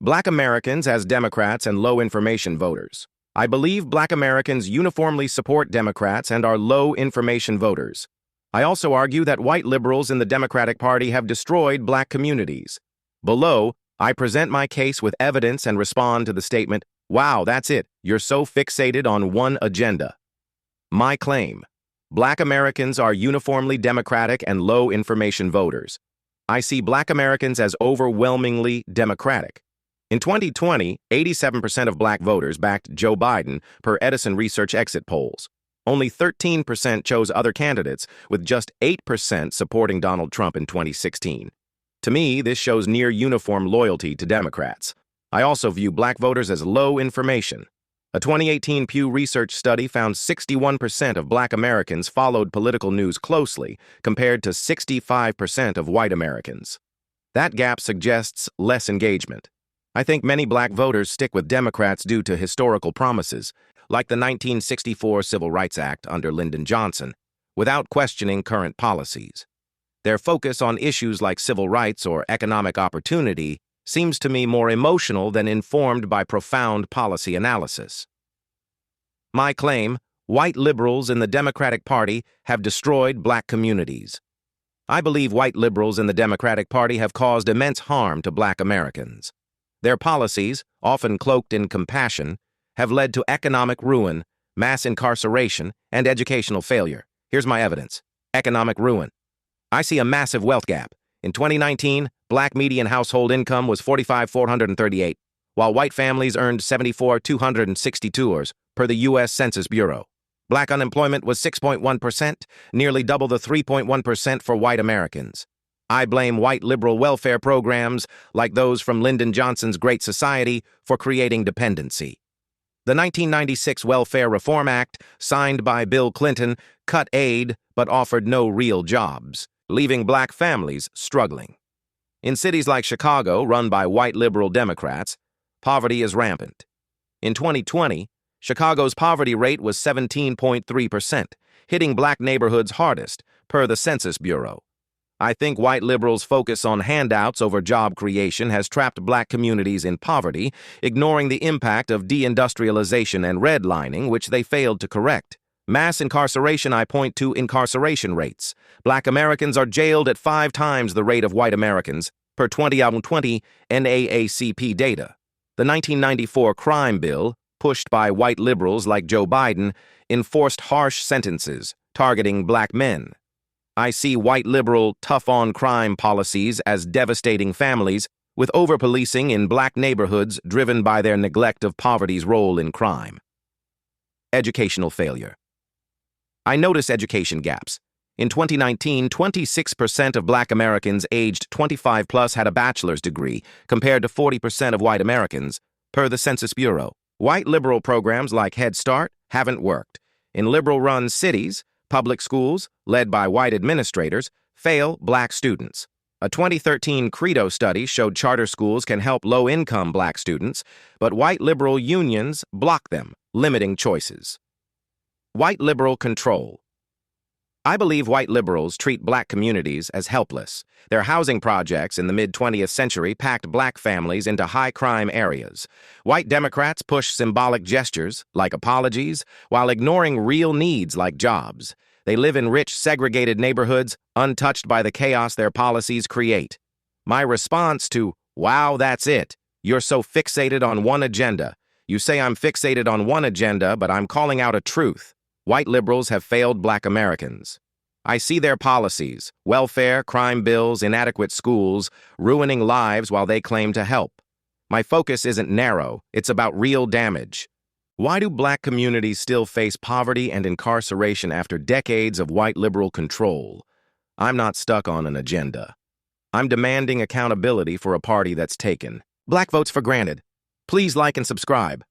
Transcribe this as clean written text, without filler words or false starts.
Black Americans as Democrats and low information voters. I believe Black Americans uniformly support Democrats and are low information voters. I also argue that white liberals in the Democratic Party have destroyed Black communities. Below, I present my case with evidence and respond to the statement, "Wow, that's it. You're so fixated on one agenda." My claim: Black Americans are uniformly Democratic and low information voters. I see Black Americans as overwhelmingly Democratic. In 2020, 87% of Black voters backed Joe Biden per Edison Research exit polls. Only 13% chose other candidates, with just 8% supporting Donald Trump in 2016. To me, this shows near uniform loyalty to Democrats. I also view Black voters as low information. A 2018 Pew Research study found 61% of Black Americans followed political news closely, compared to 65% of white Americans. That gap suggests less engagement. I think many Black voters stick with Democrats due to historical promises, like the 1964 Civil Rights Act under Lyndon Johnson, without questioning current policies. Their focus on issues like civil rights or economic opportunity seems to me more emotional than informed by profound policy analysis. My claim: white liberals in the Democratic Party have destroyed Black communities. I believe white liberals in the Democratic Party have caused immense harm to Black Americans. Their policies, often cloaked in compassion, have led to economic ruin, mass incarceration, and educational failure. Here's my evidence: economic ruin. I see a massive wealth gap. In 2019, Black median household income was $45,438, while white families earned $74,262 per the U.S. Census Bureau. Black unemployment was 6.1%, nearly double the 3.1% for white Americans. I blame white liberal welfare programs, like those from Lyndon Johnson's Great Society, for creating dependency. The 1996 Welfare Reform Act, signed by Bill Clinton, cut aid but offered no real jobs, leaving Black families struggling. In cities like Chicago, run by white liberal Democrats, poverty is rampant. In 2020, Chicago's poverty rate was 17.3%, hitting Black neighborhoods hardest, per the Census Bureau. I think white liberals' focus on handouts over job creation has trapped Black communities in poverty, ignoring the impact of deindustrialization and redlining, which they failed to correct. Mass incarceration: I point to incarceration rates. Black Americans are jailed at 5 times the rate of white Americans, per 2020 NAACP data. The 1994 crime bill, pushed by white liberals like Joe Biden, enforced harsh sentences targeting Black men. I see white liberal tough-on-crime policies as devastating families, with over-policing in Black neighborhoods driven by their neglect of poverty's role in crime. Educational failure. I notice education gaps. In 2019, 26% of Black Americans aged 25 plus had a bachelor's degree, compared to 40% of white Americans, per the Census Bureau. White liberal programs like Head Start haven't worked. In liberal-run cities, public schools, led by white administrators, fail Black students. A 2013 Credo study showed charter schools can help low-income Black students, but white liberal unions block them, limiting choices. White liberal control. I believe white liberals treat Black communities as helpless. Their housing projects in the mid-20th century packed Black families into high-crime areas. White Democrats push symbolic gestures, like apologies, while ignoring real needs like jobs. They live in rich, segregated neighborhoods, untouched by the chaos their policies create. My response to, "Wow, that's it. You're so fixated on one agenda." You say I'm fixated on one agenda, but I'm calling out a truth. White liberals have failed Black Americans. I see their policies: welfare, crime bills, inadequate schools, ruining lives while they claim to help. My focus isn't narrow, it's about real damage. Why do Black communities still face poverty and incarceration after decades of white liberal control? I'm not stuck on an agenda. I'm demanding accountability for a party that's taken Black votes for granted. Please like and subscribe.